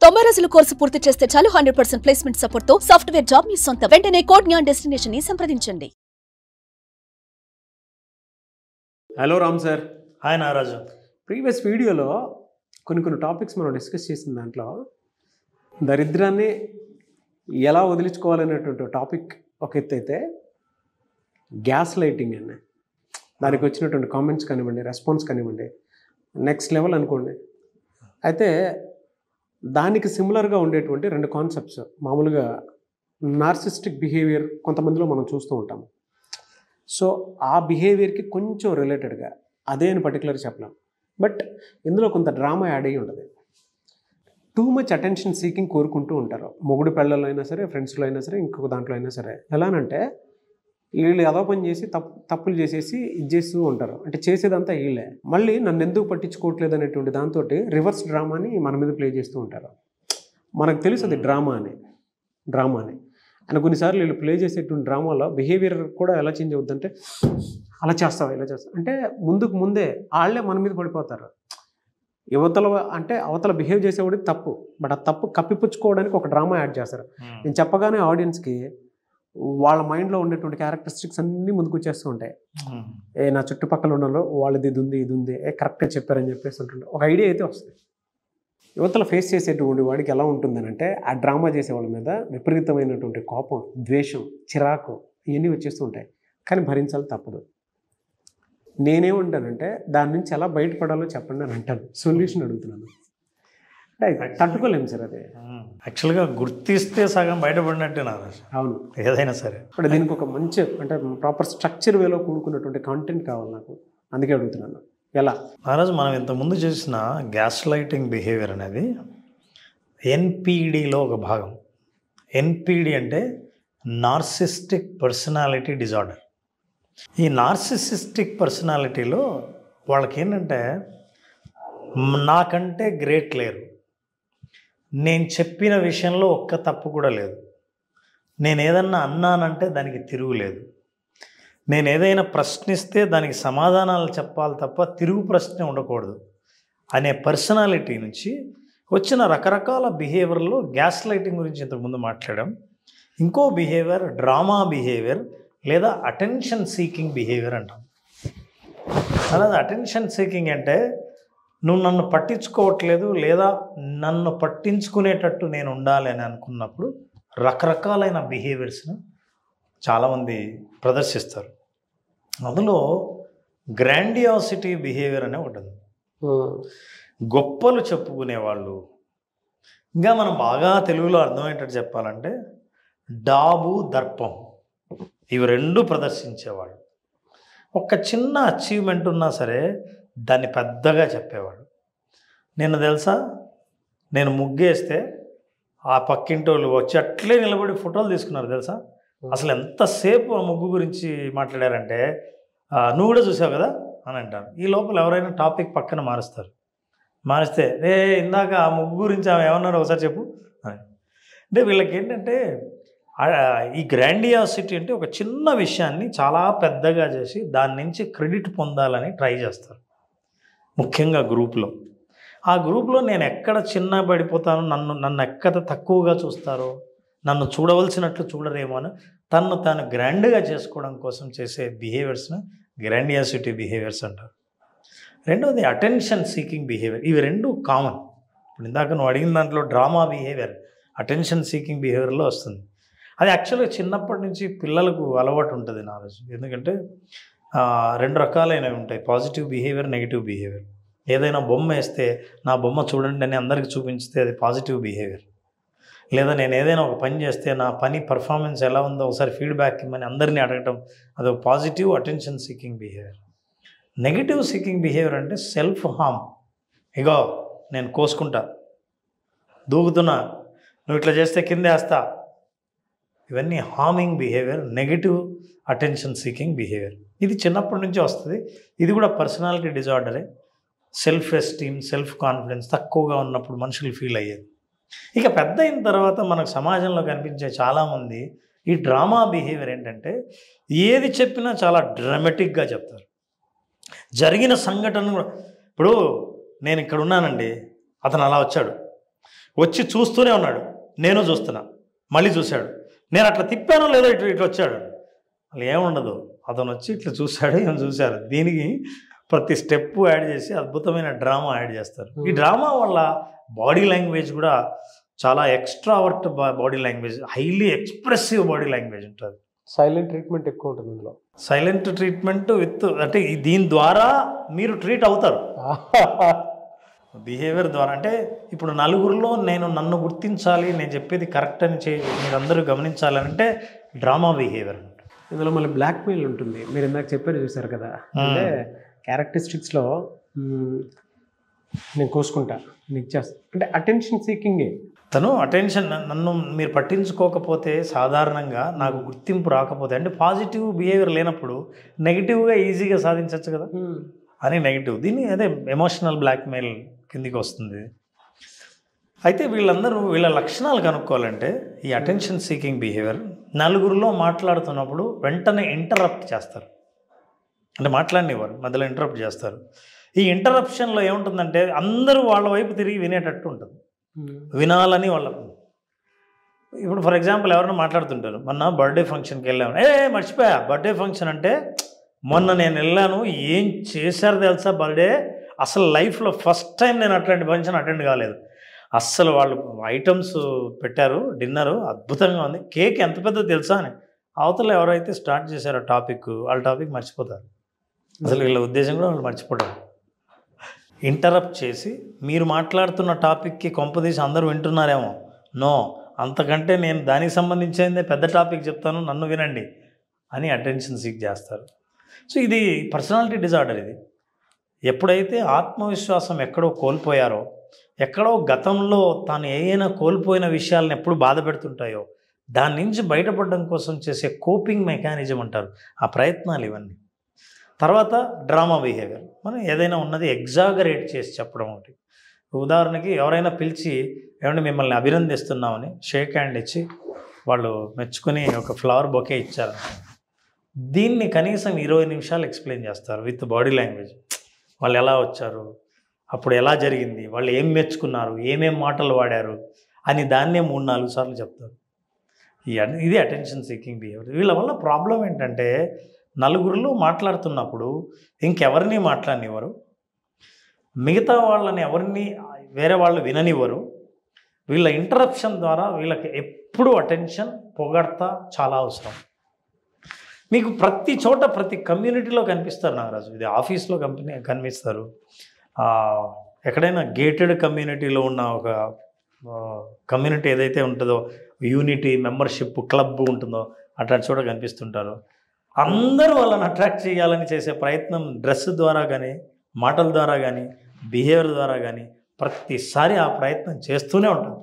90 రోజుల కోర్సు పూర్తి చేస్తే చాలు 100% ప్లేస్మెంట్ సపోర్ట్ తో సాఫ్ట్వేర్ జాబ్ మీ సొంతం. వెంటనే కోడ్ జ్ఞాన్ డెస్టినేషన్ ని సంప్రదించండి. Hello Ram sir. Hi Naraju. Previous వీడియోలో కొన్ని టాపిక్స్ మనం డిస్కస్ చేసిన దాంట్లో దరిద్రాన్ని ఎలా వదిలించుకోవాలనేటువంటి టాపిక్ ఒక ఎత్తు అయితే, గ్యాస్ లైటింగ్ అనే దానికి వచ్చినటువంటి కామెంట్స్ కానివ్వండి, రెస్పాన్స్ కానివ్వండి, నెక్స్ట్ లెవెల్ అనుకోండి. అయితే దానికి సిమిలర్గా ఉండేటువంటి రెండు కాన్సెప్ట్స్ మామూలుగా నార్సిస్టిక్ బిహేవియర్ కొంతమందిలో మనం చూస్తూ ఉంటాము. సో ఆ బిహేవియర్కి కొంచెం రిలేటెడ్గా అదే అని పర్టికులర్ చెప్పలేం, బట్ ఇందులో కొంత డ్రామా యాడ్ అయ్యి ఉంటుంది. టూ మచ్ అటెన్షన్ సీకింగ్ కోరుకుంటూ ఉంటారు, మొగుడు పెళ్ళలో అయినా సరే, ఫ్రెండ్స్లో అయినా సరే, ఇంకొక దాంట్లో అయినా సరే. ఎలానంటే వీళ్ళు ఏదో పని చేసి తప్పులు చేసేసి ఇది చేస్తూ ఉంటారు. అంటే చేసేదంతా వీళ్ళే, మళ్ళీ నన్ను ఎందుకు పట్టించుకోవట్లేదు అనేటువంటి దాంతో రివర్స్ డ్రామాని మన మీద ప్లే చేస్తూ ఉంటారు. మనకు తెలుసు అది డ్రామా అని. అండ్ కొన్నిసార్లు వీళ్ళు ప్లే చేసేటువంటి డ్రామాలో బిహేవియర్ కూడా ఎలా చేంజ్ అవుతుందంటే, అలా చేస్తావా ఇలా చేస్తావు అంటే ముందే వాళ్ళే మన మీద పడిపోతారు. అవతల బిహేవ్ చేసేవాడికి తప్పు, బట్ ఆ తప్పు కప్పిపుచ్చుకోవడానికి ఒక డ్రామా యాడ్ చేస్తారు. నేను చెప్పగానే ఆడియన్స్కి వాళ్ళ మైండ్లో ఉండేటువంటి క్యారెక్టరిస్టిక్స్ అన్నీ ముందుకు వచ్చేస్తూ ఉంటాయి. నా చుట్టుపక్కల ఉన్న వాళ్ళది ఇది ఉంది కరెక్ట్గా చెప్పారని చెప్పేసి ఉంటుండే ఒక ఐడియా అయితే వస్తుంది. యువతల ఫేస్ చేసేటువంటి వాడికి ఎలా ఉంటుందని అంటే, ఆ డ్రామా చేసే వాళ్ళ మీద విపరీతమైనటువంటి కోపం, ద్వేషం, చిరాకు ఇవన్నీ వచ్చేస్తూ ఉంటాయి. కానీ భరించాలి తప్పదు. నేనేమంటానంటే దాని నుంచి ఎలా బయటపడాలో చెప్పండి అని అంటాను. సొల్యూషన్ అడుగుతున్నాను. తట్టుకోలేము సార్ అది. యాక్చువల్గా గుర్తిస్తే సగం బయటపడినట్టే నారాజు. అవును, ఏదైనా సరే. అంటే దీనికి ఒక మంచి ప్రాపర్ స్ట్రక్చర్ వేలో కూడుకున్నటువంటి కాంటెంట్ కావాలి నాకు. అందుకే అడుగుతున్నాను ఎలా. నారాజు, మనం ఇంతకుముందు చేసిన గ్యాస్ లైటింగ్ బిహేవియర్ అనేది ఎన్పిడిలో ఒక భాగం. ఎన్పిడి అంటే నార్సిస్టిక్ పర్సనాలిటీ డిజార్డర్. ఈ నార్సిసిస్టిక్ పర్సనాలిటీలో వాళ్ళకి ఏంటంటే, నాకంటే గ్రేట్ లేరు, నేను చెప్పిన విషయంలో ఒక్క తప్పు కూడా లేదు, నేను ఏదన్నా అన్నానంటే దానికి తిరుగులేదు, నేను ఏదైనా ప్రశ్నిస్తే దానికి సమాధానాలు చెప్పాలి తప్ప తిరుగు ప్రశ్న ఉండకూడదు అనే పర్సనాలిటీ నుంచి వచ్చిన రకరకాల బిహేవియర్లో గ్యాస్ లైటింగ్ గురించి ఇంతకుముందు మాట్లాడాం. ఇంకో బిహేవియర్ డ్రామా బిహేవియర్ లేదా అటెన్షన్ సీకింగ్ బిహేవియర్ అంటాం. అలాగే అటెన్షన్ సీకింగ్ అంటే, నువ్వు నన్ను పట్టించుకోవట్లేదు లేదా నన్ను పట్టించుకునేటట్టు నేను ఉండాలి అని అనుకున్నప్పుడు రకరకాలైన బిహేవియర్స్ను చాలామంది ప్రదర్శిస్తారు. అందులో గ్రాండియాసిటీ బిహేవియర్ అనే ఒకటి ఉంది. గొప్పలు చెప్పుకునేవాళ్ళు, ఇంకా మనం బాగా తెలుగులో అర్థమయ్యేటట్టు చెప్పాలంటే డాబు, దర్పం, ఇవి రెండు ప్రదర్శించేవాళ్ళు. ఒక చిన్న అచీవ్మెంట్ ఉన్నా సరే దాన్ని పెద్దగా చెప్పేవాడు. నేను తెలుసా, నేను ముగ్గేస్తే ఆ పక్కింటి వాళ్ళు వచ్చి అట్లే నిలబడి ఫోటోలు తీసుకున్నారు తెలుసా. అసలు ఎంతసేపు ఆ ముగ్గు గురించి మాట్లాడారంటే, నువ్వు కూడా చూసావు కదా అని అంటాను. ఈ లోపల ఎవరైనా టాపిక్ పక్కన మారిస్తే ఇందాక ఆ ముగ్గు గురించి ఆమె ఏమన్నారో ఒకసారి చెప్పు అని. అంటే వీళ్ళకి ఏంటంటే, ఈ గ్రాండియాసిటీ అంటే ఒక చిన్న విషయాన్ని చాలా పెద్దగా చేసి దాని నుంచి క్రెడిట్ పొందాలని ట్రై చేస్తారు. ముఖ్యంగా గ్రూప్లో. ఆ గ్రూప్లో నేను ఎక్కడ చిన్న పడిపోతాను, నన్ను ఎక్కడ తక్కువగా చూస్తారో, నన్ను చూడవలసినట్లు చూడరేమో అని తాను గ్రాండ్గా చేసుకోవడం కోసం చేసే బిహేవియర్స్ని గ్రాండియాసిటీ బిహేవియర్స్ అంటారు. రెండవది అటెన్షన్ సీకింగ్ బిహేవియర్. ఇవి రెండు కామన్. ఇప్పుడు ఇందాక నువ్వు అడిగిన దాంట్లో డ్రామా బిహేవియర్ అటెన్షన్ సీకింగ్ బిహేవియర్లో వస్తుంది. అది యాక్చువల్గా చిన్నప్పటి నుంచి పిల్లలకు అలవాటు ఉంటుంది నాలెడ్జ్. ఎందుకంటే రెండు రకాలైనవి ఉంటాయి, పాజిటివ్ బిహేవియర్, నెగిటివ్ బిహేవియర్. ఏదైనా బొమ్మ వేస్తే నా బొమ్మ చూడండి అని అందరికీ చూపించితే అది పాజిటివ్ బిహేవియర్. లేదా నేను ఏదైనా ఒక పని చేస్తే నా పని పర్ఫార్మెన్స్ ఎలా ఉందో ఒకసారి ఫీడ్బ్యాక్ ఇవ్వమని అందరినీ అడగటం, అది ఒక positive attention seeking behaviour. Negative seeking behaviour అంటే సెల్ఫ్ హార్మ్. ఇగో నేను కోసుకుంటా, దూకుతున్నా, నువ్వు ఇట్లా చేస్తే కిందే వేస్తా, ఇవన్నీ harming behaviour, negative attention seeking behaviour. ఇది చిన్నప్పటి నుంచి వస్తుంది. ఇది కూడా పర్సనాలిటీ డిజార్డరే. సెల్ఫ్ ఎస్టీమ్, సెల్ఫ్ కాన్ఫిడెన్స్ తక్కువగా ఉన్నప్పుడు మనుషులు ఫీల్ అయ్యేది. ఇక పెద్ద అయిన తర్వాత మనకు సమాజంలో కనిపించే చాలామంది ఈ డ్రామా బిహేవియర్ ఏంటంటే, ఏది చెప్పినా చాలా డ్రామాటిక్గా చెప్తారు. జరిగిన సంఘటన ఇప్పుడు నేను ఇక్కడ ఉన్నానండి, అతను అలా వచ్చాడు, వచ్చి చూస్తూనే ఉన్నాడు, నేను చూస్తున్నా, మళ్ళీ చూశాడు, నేను అట్లా తిప్పానో లేదో ఇటు ఇటు వచ్చాడు. అలా ఏముండదు, అతను వచ్చి ఇట్లా చూశాడు, ఏమో చూశారు. దీనికి ప్రతి స్టెప్ యాడ్ చేసి అద్భుతమైన డ్రామా యాడ్ చేస్తారు. ఈ డ్రామా వల్ల బాడీ లాంగ్వేజ్ కూడా చాలా extrovert body language, highly expressive body language ఉంటుంది. సైలెంట్ ట్రీట్మెంట్ ఎక్కువ ఉంటుంది ఇందులో. సైలెంట్ ట్రీట్మెంట్ విత్ అంటే దీని ద్వారా మీరు ట్రీట్ అవుతారు బిహేవియర్ ద్వారా. అంటే ఇప్పుడు నలుగురిలో నన్ను గుర్తించాలి, నేను చెప్పేది కరెక్ట్ అని మీరందరూ గమనించాలి అంటే డ్రామా బిహేవియర్. ఇందులో మళ్ళీ బ్లాక్మెయిల్ ఉంటుంది. మీరు ఇందాక చెప్పారు చూసారు కదా, అంటే క్యారెక్టరిస్టిక్స్లో నేను కోసుకుంటా, నీకు చేస్తా అంటే అటెన్షన్ సీకింగే. తను అటెన్షన్, నన్ను మీరు పట్టించుకోకపోతే, సాధారణంగా నాకు గుర్తింపు రాకపోతే, అంటే పాజిటివ్ బిహేవియర్ లేనప్పుడు నెగిటివ్గా ఈజీగా సాధించవచ్చు కదా అని నెగిటివ్. దీన్ని అదే ఎమోషనల్ బ్లాక్మెయిల్ కిందికి వస్తుంది. అయితే వీళ్ళ లక్షణాలు కనుక్కోవాలంటే ఈ అటెన్షన్ సీకింగ్ బిహేవియర్ నలుగురిలో మాట్లాడుతున్నప్పుడు వెంటనే ఇంటరప్ట్ చేస్తారు. అంటే మాట్లాడినవారు మధ్యలో ఇంటరప్ట్ చేస్తారు. ఈ ఇంటరప్షన్లో ఏముంటుందంటే అందరూ వాళ్ళ వైపు తిరిగి వినేటట్టు ఉంటుంది, వినాలని వాళ్ళకు. ఇప్పుడు ఫర్ ఎగ్జాంపుల్ ఎవరైనా మాట్లాడుతుంటారు, మొన్న బర్త్డే ఫంక్షన్కి వెళ్ళాము, మర్చిపోయా బర్త్డే ఫంక్షన్ అంటే మొన్న నేను వెళ్ళాను, ఏం చేశారు తెలుసా బర్త్డే, అసలు లైఫ్లో ఫస్ట్ టైం నేను అట్లాంటి ఫంక్షన్ అటెండ్ కాలేదు, అస్సలు వాళ్ళు ఐటమ్స్ పెట్టారు, డిన్నరు అద్భుతంగా ఉంది, కేక్ ఎంత పెద్దదో తెలుసా అని. అవతల ఎవరైతే స్టార్ట్ చేశారో టాపిక్, వాళ్ళ టాపిక్ మర్చిపోతారు, అసలు వీళ్ళ ఉద్దేశం కూడా వాళ్ళు మర్చిపోతారు. ఇంటరప్ట్ చేసి మీరు మాట్లాడుతున్న టాపిక్కి కొంపదీసి అందరూ వింటున్నారేమో, నో, అంతకంటే నేను దానికి సంబంధించిందే పెద్ద టాపిక్ చెప్తాను, నన్ను వినండి అని అటెన్షన్ సీక్ చేస్తారు. సో ఇది పర్సనాలిటీ డిజార్డర్. ఇది ఎప్పుడైతే ఆత్మవిశ్వాసం ఎక్కడో కోల్పోయారో, ఎక్కడో గతంలో తాను ఏదైనా కోల్పోయిన విషయాలను ఎప్పుడు బాధ పెడుతుంటాయో దాని నుంచి బయటపడడం కోసం చేసే కోపింగ్ మెకానిజం అంటారు ఆ ప్రయత్నాలు ఇవన్నీ. తర్వాత డ్రామా బిహేవియర్, మనం ఏదైనా ఉన్నది ఎగ్జాగరేట్ చేసి చెప్పడం ఒకటి. ఉదాహరణకి ఎవరైనా పిలిచి ఏమంటే మిమ్మల్ని అభినందిస్తున్నామని షేక్ హ్యాండ్ ఇచ్చి వాళ్ళు మెచ్చుకొని ఒక ఫ్లవర్ బొకే ఇచ్చారు, దీన్ని కనీసం 20 నిమిషాలు ఎక్స్ప్లెయిన్ చేస్తారు విత్ బాడీ లాంగ్వేజ్. వాళ్ళు ఎలా వచ్చారు, అప్పుడు ఎలా జరిగింది, వాళ్ళు ఏం మెచ్చుకున్నారు, ఏమేం మాటలు వాడారు అని దాన్నే 3-4 సార్లు చెప్తారు. ఇది అటెన్షన్ సీకింగ్ బిహేవియర్. వీళ్ళ వల్ల ప్రాబ్లం ఏంటంటే నలుగురిలో మాట్లాడుతున్నప్పుడు ఇంకెవరిని మాట్లాడనివ్వరు, మిగతా వాళ్ళని ఎవరిని వేరే వాళ్ళు విననివ్వరు. వీళ్ళ ఇంటరప్షన్ ద్వారా వీళ్ళకి ఎప్పుడు అటెన్షన్, పొగడ్త చాలా అవసరం. మీకు ప్రతి చోట ప్రతి కమ్యూనిటీలో కనిపిస్తారు నాగరాజు. ఇది ఆఫీస్లో కనిపిస్తారు, ఎక్కడైనా గేటెడ్ కమ్యూనిటీలో ఉన్న ఒక కమ్యూనిటీ ఏదైతే ఉంటుందో, యూనిటీ మెంబర్షిప్ క్లబ్ ఉంటుందో అట్లాంటి చోట కనిపిస్తుంటారు. అందరూ వాళ్ళని అట్రాక్ట్ చేయాలని చేసే ప్రయత్నం డ్రెస్ ద్వారా కానీ, మాటల ద్వారా కానీ, బిహేవియర్ ద్వారా కానీ ప్రతిసారి ఆ ప్రయత్నం చేస్తూనే ఉంటారు.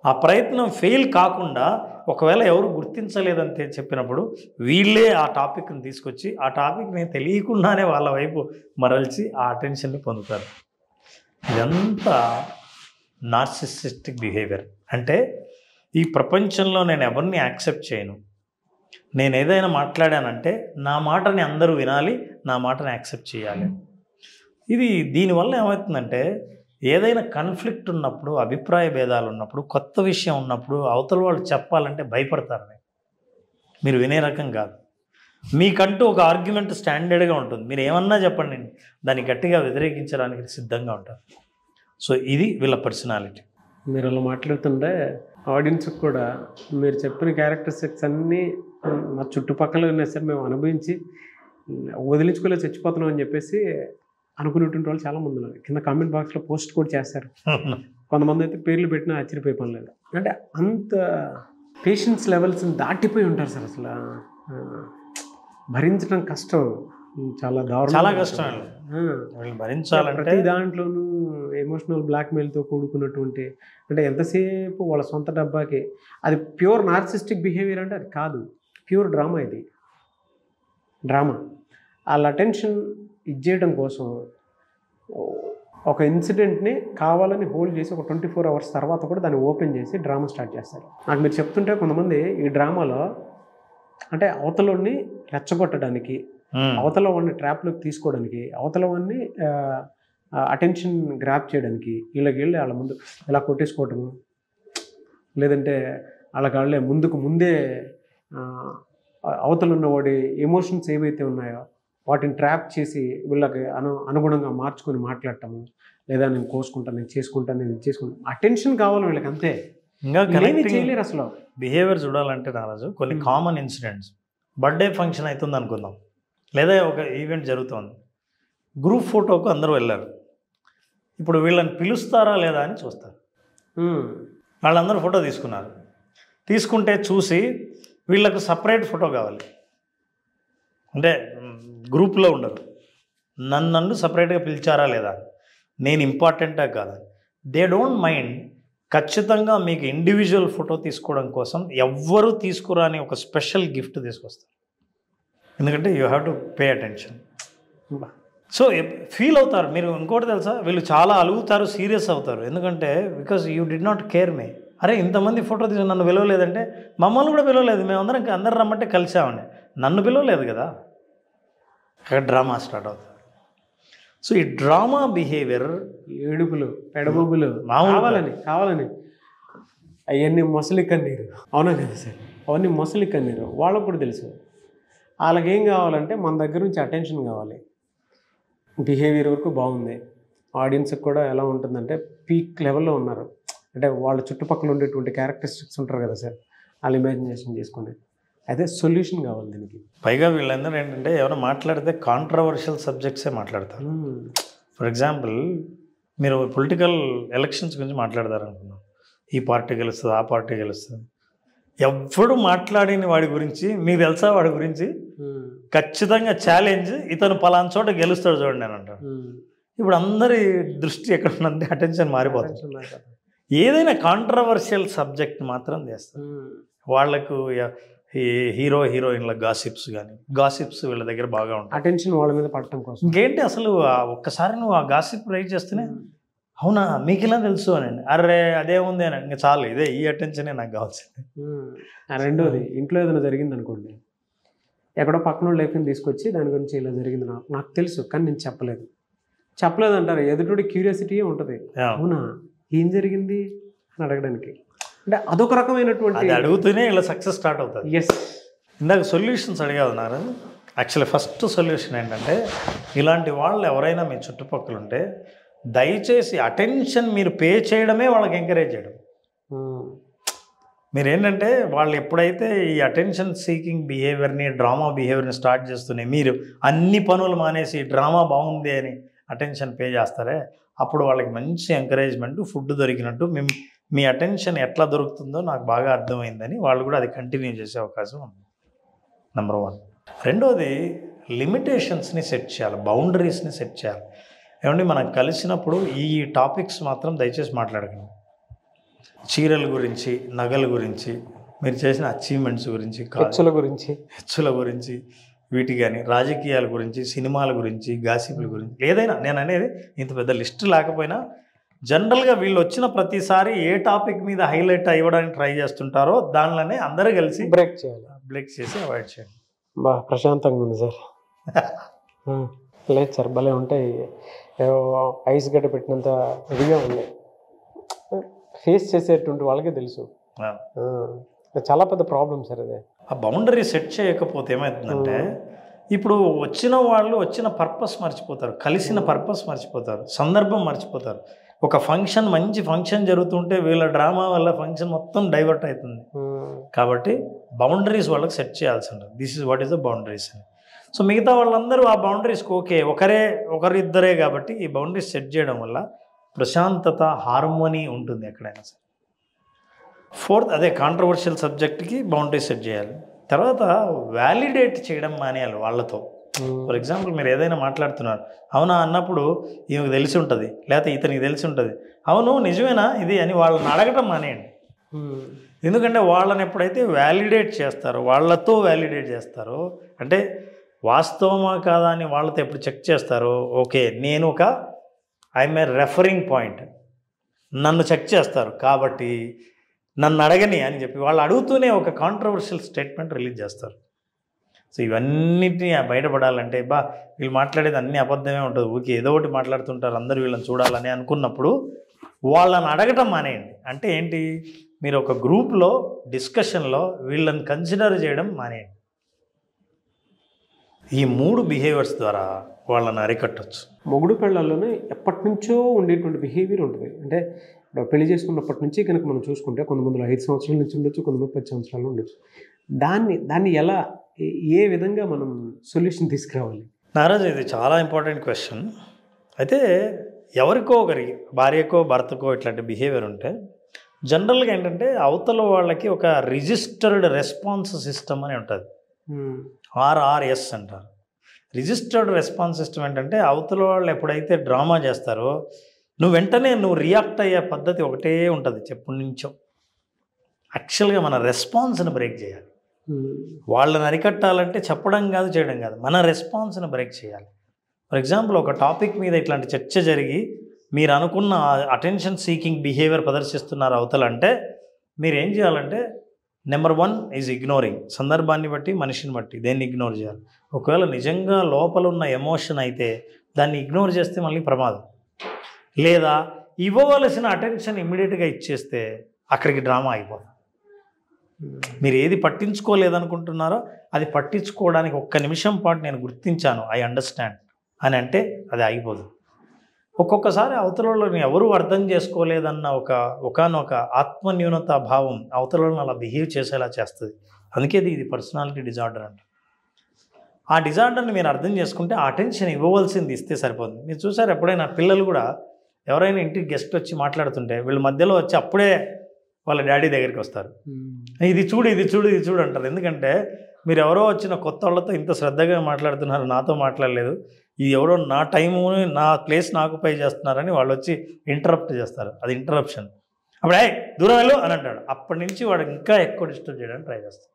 ఆ ప్రయత్నం ఫెయిల్ కాకుండా ఒకవేళ ఎవరు గుర్తించలేదంటే చెప్పినప్పుడు వీళ్ళే ఆ టాపిక్ని తీసుకొచ్చి ఆ టాపిక్ని తెలియకుండానే వాళ్ళ వైపు మరల్చి ఆ అటెన్షన్ని పొందుతారు. ఇదంతా నార్సిసిస్టిక్ బిహేవియర్. అంటే ఈ ప్రపంచంలో నేను ఎవరిని యాక్సెప్ట్ చేయను, నేను ఏదైనా మాట్లాడానంటే నా మాటని అందరూ వినాలి, నా మాటని యాక్సెప్ట్ చేయాలి. దీనివల్ల ఏమవుతుందంటే ఏదైనా కాన్ఫ్లిక్ట్ ఉన్నప్పుడు, అభిప్రాయ భేదాలు ఉన్నప్పుడు, కొత్త విషయం ఉన్నప్పుడు అవతల వాళ్ళు చెప్పాలంటే భయపడతారు. మీరు వినే రకం కాదు. మీకంటూ ఒక ఆర్గ్యుమెంట్ స్టాండర్డ్గా ఉంటుంది, మీరు ఏమన్నా చెప్పండి దాన్ని గట్టిగా వ్యతిరేకించడానికి సిద్ధంగా ఉంటారు. సో ఇది వీళ్ళ పర్సనాలిటీ. మీరు అలా మాట్లాడుతుంటే ఆడియన్స్కి కూడా మీరు చెప్పిన క్యారెక్టరిస్టిక్స్ అన్నీ మా చుట్టుపక్కల ఉన్నా సరే మేము అనుభవించి వదిలించుకోలేదు చచ్చిపోతున్నాం అని చెప్పేసి అనుకునేటువంటి వాళ్ళు చాలామంది ఉన్నారు. కింద కామెంట్ బాక్స్లో పోస్ట్ కూడా చేస్తారు. కొంతమంది అయితే పేర్లు పెట్టినా ఆశ్చర్యపోయే పని లేదు. అంటే అంత పేషెన్స్ లెవెల్స్ని దాటిపోయి ఉంటారు సార్. అసలు భరించడం కష్టం, చాలా దారుణం, చాలా కష్టం భరించాలంటే. ప్రతి దాంట్లోనూ ఎమోషనల్ బ్లాక్మెయిల్తో కూడుకున్నటువంటి, అంటే ఎంతసేపు వాళ్ళ సొంత డబ్బాకి. అది ప్యూర్ నార్సిస్టిక్ బిహేవియర్ అంటే అది కాదు, ప్యూర్ డ్రామా. ఇది డ్రామా. వాళ్ళ అటెన్షన్ ఇచ్చేయడం కోసం ఒక ఇన్సిడెంట్ని కావాలని హోల్డ్ చేసి ఒక 24 అవర్స్ తర్వాత కూడా దాన్ని ఓపెన్ చేసి డ్రామా స్టార్ట్ చేస్తారు. నాకు మీరు చెప్తుంటే కొంతమంది ఈ డ్రామాలో అంటే అవతలని రెచ్చగొట్టడానికి, అవతల వాడిని ట్రాప్లోకి తీసుకోవడానికి, అవతల వాడిని అటెన్షన్ గ్రాప్ చేయడానికి వీళ్ళకి వెళ్ళి వాళ్ళ ముందు ఇలా కొట్టేసుకోవటము, లేదంటే వాళ్ళే ముందే అవతల ఉన్న వాడి ఎమోషన్స్ ఏవైతే ఉన్నాయో వాటిని ట్రాప్ చేసి వీళ్ళకి అనుగుణంగా మార్చుకొని మాట్లాడటము, లేదా నేను కోసుకుంటాను, నేను చేసుకుంటాను, నేను చేసుకుంటాను, అటెన్షన్ కావాలి వీళ్ళకి అంతే. ఇంకా చేయలేరు అసలు. బిహేవియర్ చూడాలంటే నారాజు కొన్ని కామన్ ఇన్సిడెంట్స్. బర్త్డే ఫంక్షన్ అవుతుంది అనుకుందాం, లేదా ఒక ఈవెంట్ జరుగుతుంది, గ్రూప్ ఫోటోకు అందరూ వెళ్ళారు. ఇప్పుడు వీళ్ళని పిలుస్తారా లేదా అని చూస్తారు. వాళ్ళందరూ ఫోటో తీసుకున్నారు. తీసుకుంటే చూసి వీళ్ళకు సపరేట్ ఫోటో కావాలి, అంటే గ్రూప్లో ఉండరు. నన్ను సపరేట్గా పిలిచారా లేదా, నేను ఇంపార్టెంటా కాదా, దే డోంట్ మైండ్. ఖచ్చితంగా మీకు ఇండివిజువల్ ఫోటో తీసుకోవడం కోసం ఎవ్వరూ తీసుకురాని ఒక స్పెషల్ గిఫ్ట్ తీసుకొస్తారు. ఎందుకంటే you have to pay attention. So feel అవుతారు మీరు. ఇంకోటి తెలుసా, వీళ్ళు చాలా అలుగుతారు, సీరియస్ అవుతారు. ఎందుకంటే because you did not care me. అరే ఇంతమంది ఫోటో తీసి నన్ను పిలవలేదంటే, మమ్మల్ని కూడా పిలవలేదు, అందరూ రమ్మంటే కలిసామండి, నన్ను పిలవలేదు కదా. అక్కడ డ్రామా స్టార్ట్ అవుతుంది. సో ఈ డ్రామా బిహేవియర్, ఏడుపులు పెడబొబ్బులు కావాలని అవన్నీ మొసలి కన్నీరు. అవునా కదా సార్, అవన్నీ మొసలి కన్నీరు. వాళ్ళకు కూడా తెలుసు. వాళ్ళకి ఏం కావాలంటే మన దగ్గర నుంచి అటెన్షన్ కావాలి. బిహేవియర్ వరకు బాగుంది, ఆడియన్స్కి కూడా ఎలా ఉంటుందంటే పీక్ లెవెల్లో ఉన్నారు, అంటే వాళ్ళ చుట్టుపక్కల ఉండేటువంటి క్యారెక్టరిస్టిక్స్ ఉంటారు కదా సార్, వాళ్ళు ఇమాజినేషన్ చేసుకుని. అయితే సొల్యూషన్ కావాలి దీనికి. పైగా వీళ్ళందరూ ఏంటంటే ఎవరైనా మాట్లాడితే కాంట్రవర్షియల్ సబ్జెక్ట్సే మాట్లాడతారు. ఫర్ ఎగ్జాంపుల్ మీరు పొలిటికల్ ఎలక్షన్స్ గురించి మాట్లాడతారనుకున్నాం, ఈ పార్టీ గెలుస్తుంది, ఆ పార్టీ గెలుస్తుంది. ఎవ్వడు మాట్లాడిన వాడి గురించి మీకు తెలుసా, వాడి గురించి ఖచ్చితంగా ఛాలెంజ్, ఇతను పలానా చోట గెలుస్తాడు చూడండి అని అంటాడు. ఇప్పుడు అందరి దృష్టి ఎక్కడ ఉందంటే అటెన్షన్ మారిపోతుంది. ఏదైనా కాంట్రవర్షియల్ సబ్జెక్ట్ మాత్రం చేస్తారు. వాళ్లకు హీరోయిన్ల గాసిప్స్ వీళ్ళ దగ్గర బాగా ఉంటాయి. అటెన్షన్ వాళ్ళ మీద పడటం కోసం. ఇంకేంటి అసలు ఒక్కసారి నువ్వు ఆ గాసిప్ రైజ్ చేస్తేనే, అవునా మీకు ఇలా తెలుసు అనండి, అరే అదేముంది అని, ఇంకా చాలు, ఇదే ఈ అటెన్షనే నాకు కావాల్సింది. రెండోది, ఇంట్లో ఏదైనా జరిగింది అనుకోండి, ఎక్కడో పక్కన లైఫ్ని తీసుకొచ్చి దాని గురించి ఇలా జరిగింది నాకు తెలుసు కానీ నేను చెప్పలేదు అంటారు. ఎదుటి క్యూరియాసిటీ ఉంటుంది, అవునా ఏం జరిగింది అని అడగడానికి. అంటే అదొక రకమైనటువంటి అడుగుతూనే ఇలా సక్సెస్ స్టార్ట్ అవుతుంది. ఎస్, ఇందాక సొల్యూషన్స్ అడిగారు. యాక్చువల్లీ ఫస్ట్ సొల్యూషన్ ఏంటంటే, ఇలాంటి వాళ్ళు ఎవరైనా మీ చుట్టుపక్కల ఉంటే దయచేసి అటెన్షన్ మీరు పే చేయడమే వాళ్ళకి ఎంకరేజ్ చేయడం. మీరేంటంటే వాళ్ళు ఎప్పుడైతే ఈ అటెన్షన్ సీకింగ్ బిహేవియర్ని, డ్రామా బిహేవియర్ని స్టార్ట్ చేస్తున్నాయి, మీరు అన్ని పనులు మానేసి డ్రామా బాగుంది అని అటెన్షన్ పే చేస్తారే, అప్పుడు వాళ్ళకి మంచి ఎంకరేజ్మెంట్, ఫుడ్ దొరికినట్టు, మీ అటెన్షన్ ఎట్లా దొరుకుతుందో నాకు బాగా అర్థమైందని వాళ్ళు కూడా అది కంటిన్యూ చేసే అవకాశం ఉంది. నెంబర్ 1. రెండోది, లిమిటేషన్స్ని సెట్ చేయాలి, బౌండరీస్ని సెట్ చేయాలి. ఏమంటే మనం కలిసినప్పుడు ఈ టాపిక్స్ మాత్రం దయచేసి మాట్లాడకండి. చీరల గురించి, నగల గురించి, మీరు చేసిన అచీవ్మెంట్స్ గురించి, హెచ్చుల గురించి వీటి కానీ, రాజకీయాల గురించి, సినిమాల గురించి, గాసిపుల గురించి, ఏదైనా. నేను అనేది ఇంత పెద్ద లిస్ట్ లేకపోయినా జనరల్గా వీళ్ళు వచ్చిన ప్రతిసారి ఏ టాపిక్ మీద హైలైట్ అవ్వడానికి ట్రై చేస్తుంటారో దానిలోనే అందరూ కలిసి బ్రేక్ చేసి అవాయిడ్ చేయండి. బాగా ప్రశాంతంగా ఉంది సార్. లేదు సార్, భలే ఉంటాయి. ఐస్ గడ్డ పెట్టినంత ఇదిగా ఉంది. ఫేస్ చేసేటువంటి వాళ్ళకే తెలుసు. చాలా పెద్ద ప్రాబ్లం సార్ అదే. ఆ బౌండరీ సెట్ చేయకపోతే ఏమవుతుందంటే, ఇప్పుడు వచ్చిన వాళ్ళు వచ్చిన పర్పస్ మర్చిపోతారు, కలిసిన పర్పస్ మర్చిపోతారు, సందర్భం మర్చిపోతారు. ఒక ఫంక్షన్, మంచి ఫంక్షన్ జరుగుతుంటే వీళ్ళ డ్రామా వల్ల ఫంక్షన్ మొత్తం డైవర్ట్ అవుతుంది. కాబట్టి బౌండరీస్ వాళ్ళకి సెట్ చేయాల్సి ఉంటుంది. This is what is the boundaries అని. సో మిగతా వాళ్ళందరూ ఆ బౌండరీస్కి ఓకే, ఒకరిద్దరే కాబట్టి ఈ బౌండరీస్ సెట్ చేయడం వల్ల ప్రశాంతత, హార్మోనీ ఉంటుంది ఎక్కడైనా సరే. 4th, అదే కాంట్రవర్షియల్ సబ్జెక్ట్కి బౌండరీస్ సెట్ చేయాలి. తర్వాత వ్యాలిడేట్ చేయడం మానేయాలి వాళ్ళతో. ఫర్ ఎగ్జాంపుల్ మీరు ఏదైనా మాట్లాడుతున్నారు, అవునా అన్నప్పుడు ఈమెకు తెలిసి ఉంటుంది, లేకపోతే ఇతనికి తెలిసి ఉంటుంది, అవును నిజమేనా ఇది అని వాళ్ళని అడగటం మానేయండి. ఎందుకంటే వాళ్ళని ఎప్పుడైతే వ్యాలిడేట్ చేస్తారో, వాళ్ళతో వ్యాలిడేట్ చేస్తారో, అంటే వాస్తవమా కాదా అని వాళ్ళతో ఎప్పుడు చెక్ చేస్తారో, ఓకే నేను ఐఎమ్ ఏ రెఫరింగ్ పాయింట్, నన్ను చెక్ చేస్తారు కాబట్టి నన్ను అడగని అని చెప్పి వాళ్ళు అడుగుతూనే ఒక కాంట్రవర్షియల్ స్టేట్మెంట్ రిలీజ్ చేస్తారు. సో ఇవన్నిటిని బయటపడాలంటే వీళ్ళు మాట్లాడేది అన్ని అబద్ధమే ఉంటుంది, ఊరికి ఏదో ఒకటి మాట్లాడుతుంటారు, అందరూ వీళ్ళని చూడాలని అనుకున్నప్పుడు వాళ్ళని అడగటం మానేయండి. అంటే ఏంటి, మీరు ఒక గ్రూప్లో డిస్కషన్లో వీళ్ళని కన్సిడర్ చేయడం మానేయండి. ఈ 3 బిహేవియర్స్ ద్వారా వాళ్ళని అరికట్టవచ్చు. మొగుడు పెళ్ళాల్లోనే ఎప్పటి నుంచో ఉండేటువంటి బిహేవియర్ ఉంటుంది. అంటే పెళ్లి చేసుకున్నప్పటి నుంచి కనుక మనం చూసుకుంటే కొంతమందిలో 5 సంవత్సరాల నుంచి ఉండొచ్చు, కొంతమంది 10 సంవత్సరాలు ఉండొచ్చు. దాన్ని ఎలా ఏ విధంగా మనం సొల్యూషన్ తీసుకురావాలి? నారాజు, ఇది చాలా ఇంపార్టెంట్ క్వశ్చన్. అయితే ఎవరికో ఒకరికి, భార్యకో భర్తకో ఇట్లాంటి బిహేవియర్ ఉంటే జనరల్గా ఏంటంటే అవతల వాళ్ళకి ఒక రిజిస్టర్డ్ రెస్పాన్స్ సిస్టమ్ అని ఉంటుంది, RRS అంటారు. రిజిస్టర్డ్ రెస్పాన్స్ సిస్టమ్ ఏంటంటే అవతల వాళ్ళు ఎప్పుడైతే డ్రామా చేస్తారో వెంటనే రియాక్ట్ అయ్యే పద్ధతి ఒకటే ఉంటుంది ఎప్పటి నుంచో. యాక్చువల్గా మన రెస్పాన్స్ని బ్రేక్ చేయాలి. వాళ్ళని అరికట్టాలంటే చెప్పడం కాదు, చేయడం కాదు, మన రెస్పాన్స్ని బ్రేక్ చేయాలి. ఫర్ ఎగ్జాంపుల్, ఒక టాపిక్ మీద ఇట్లాంటి చర్చ జరిగి మీరు అనుకున్న అటెన్షన్ సీకింగ్ బిహేవియర్ ప్రదర్శిస్తున్నారు అవతల అంటే మీరు ఏం చేయాలంటే నెంబర్ 1 ఈజ్ ఇగ్నోరింగ్. సందర్భాన్ని బట్టి, మనిషిని బట్టి దేన్ని ఇగ్నోర్ చేయాలి. ఒకవేళ నిజంగా లోపల ఉన్న ఎమోషన్ అయితే దాన్ని ఇగ్నోర్ చేస్తే మళ్ళీ ప్రమాదం. లేదా ఇవ్వవలసిన అటెన్షన్ ఇమ్మీడియట్గా ఇచ్చేస్తే అక్కడికి డ్రామా అయిపోతుంది. మీరు ఏది పట్టించుకోలేదనుకుంటున్నారో అది పట్టించుకోవడానికి 1 నిమిషం పాటు నేను గుర్తించాను, ఐ అండర్స్టాండ్ అని అంటే అది ఆగిపోదు. ఒక్కొక్కసారి అవతలని ఎవరు అర్థం చేసుకోలేదన్న ఒకనొక ఆత్మన్యూనత భావం అవతలని అలా బిహేవ్ చేసేలా చేస్తుంది. అందుకే ఇది పర్సనాలిటీ డిజార్డర్ అంట. ఆ డిజార్డర్ని మీరు అర్థం చేసుకుంటే ఆ అటెన్షన్ ఇవ్వవలసింది ఇస్తే సరిపోతుంది. మీరు చూసారు ఎప్పుడైనా పిల్లలు కూడా ఎవరైనా ఇంటికి గెస్ట్ వచ్చి మాట్లాడుతుంటే వీళ్ళ మధ్యలో వచ్చి అప్పుడే వాళ్ళ డాడీ దగ్గరికి వస్తారు, ఇది చూడు ఇది చూడు ఇది చూడు అంటారు. ఎందుకంటే మీరు ఎవరో వచ్చిన కొత్త వాళ్ళతో ఇంత శ్రద్ధగా మాట్లాడుతున్నారు, నాతో మాట్లాడలేదు, ఇది ఎవరో నా టైము నా ప్లేస్ నాకు పై చేస్తున్నారని వాళ్ళు వచ్చి ఇంటరప్ట్ చేస్తారు. అది ఇంటరప్షన్. అప్పుడే దూరం వెళ్ళు అని అంటాడు. అప్పటి నుంచి వాడు ఇంకా ఎక్కువ డిస్టర్బ్ చేయడానికి ట్రై చేస్తాడు.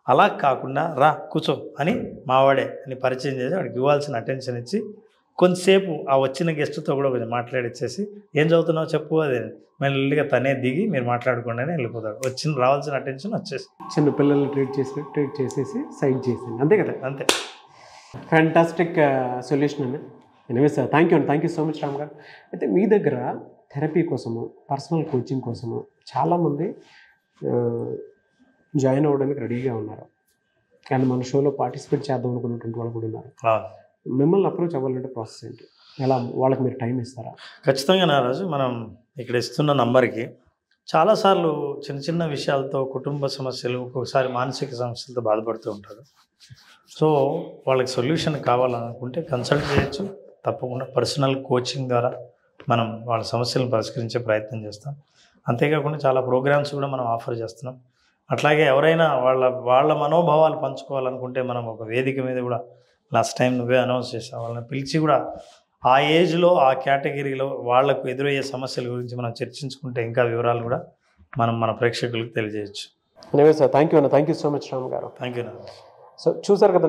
అలా కాకుండా రా కూర్చో అని మావాడే అని పరిచయం చేసి వాడికి ఇవ్వాల్సిన అటెన్షన్ ఇచ్చి కొంతసేపు ఆ వచ్చిన గెస్ట్తో కూడా కొంచెం మాట్లాడిచ్చేసి ఏం చదువుతున్నావు చెప్పు, అదే మెల్లిగా తనే దిగి మీరు మాట్లాడుకోండి అని వెళ్ళిపోతాడు. రావాల్సిన అటెన్షన్ వచ్చేసి చిన్న పిల్లల్ని ట్రీట్ చేసేసి సైడ్ చేసింది, అంతే కదా? అంతే. ఫ్యాంటాస్టిక్ సొల్యూషన్ అండి. Anyways thank you so much Ram గారు. అయితే మీ దగ్గర థెరపీ కోసము, పర్సనల్ కోచింగ్ కోసము చాలామంది జాయిన్ అవ్వడానికి రెడీగా ఉన్నారు, కానీ మన షోలో పార్టిసిపేట్ చేద్దాం అనుకున్నటువంటి వాళ్ళు కూడా ఉన్నారు. మిమ్మల్ని అప్రోచ్ అవ్వాలంటే ప్రాసెస్ ఏంటి, ఎలా వాళ్ళకి మీరు టైం ఇస్తారా? ఖచ్చితంగా నారాజు, మనం ఇక్కడ ఇస్తున్న నంబర్కి చాలాసార్లు చిన్న చిన్న విషయాలతో, కుటుంబ సమస్యలు, ఒక్కొక్కసారి మానసిక సమస్యలతో బాధపడుతూ ఉంటారు. సో వాళ్ళకి సొల్యూషన్ కావాలనుకుంటే కన్సల్ట్ చేయొచ్చు. తప్పకుండా పర్సనల్ కోచింగ్ ద్వారా మనం వాళ్ళ సమస్యలను పరిష్కరించే ప్రయత్నం చేస్తాం. అంతేకాకుండా చాలా ప్రోగ్రామ్స్ కూడా మనం ఆఫర్ చేస్తున్నాం. అట్లాగే ఎవరైనా వాళ్ళ మనోభావాలు పంచుకోవాలనుకుంటే మనం ఒక వేదిక మీద కూడా లాస్ట్ టైం నువ్వే అనౌన్స్ చేసావు, వాళ్ళని పిలిచి కూడా ఆ ఏజ్లో ఆ కేటగిరీలో వాళ్లకు ఎదురయ్యే సమస్యల గురించి మనం చర్చించుకుంటే ఇంకా వివరాలు కూడా మనం మన ప్రేక్షకులకు తెలియజేయచ్చు. Sir thank you so much Ram garu. Thank you. So చూసారు కదా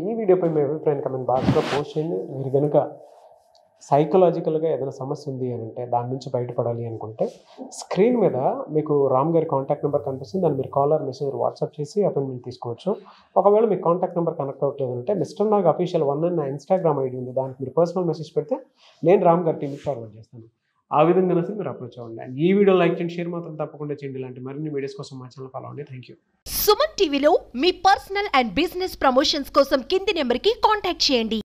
ఈ వీడియోపై మీ అభిప్రాయం కమెంట్ బాక్స్లో పోస్ట్ చేయండి. మీరు కనుక సైకలాజికల్గా ఏదైనా సమస్య ఉంది అని అంటే, దాని నుంచి బయటపడాలి అనుకుంటే స్క్రీన్ మీద మీకు రామ్ గారి కాంటాక్ట్ నెంబర్ కనిపిస్తుంది, దాన్ని మీరు కాల్ ఆర్ మెసేజ్ వాట్సాప్ చేసి అపాయింట్మెంట్ తీసుకోవచ్చు. ఒకవేళ మీకు కాంటాక్ట్ నెంబర్ కనెక్ట్ అవ్వట్లేదు అంటే మిస్టర్ నాగ్ అఫీషియల్ 1 అని నా ఇన్స్టాగ్రామ్ ఐడి ఉంది, దానికి మీరు పర్సనల్ మెసేజ్ పెడితే నేను రామ్ గారి టీమ్కి ఫార్వర్డ్ చేస్తాను. ఆ విధంగా మీరు అప్రోచ్ అవ్వండి. అండ్ ఈ వీడియో లైక్ చేయండి, షేర్ మాత్రం తప్పకుండా చేయండి. ఇలాంటి మరిన్ని వీడియోస్ కోసం మా ఛానల్ ఫాలో అవ్వండి. Thank you. సుమన్ టీవీలో మీ పర్సనల్ అండ్ బిజినెస్ ప్రమోషన్స్ కోసం కింది నెంబర్కి కాంటాక్ట్ చేయండి.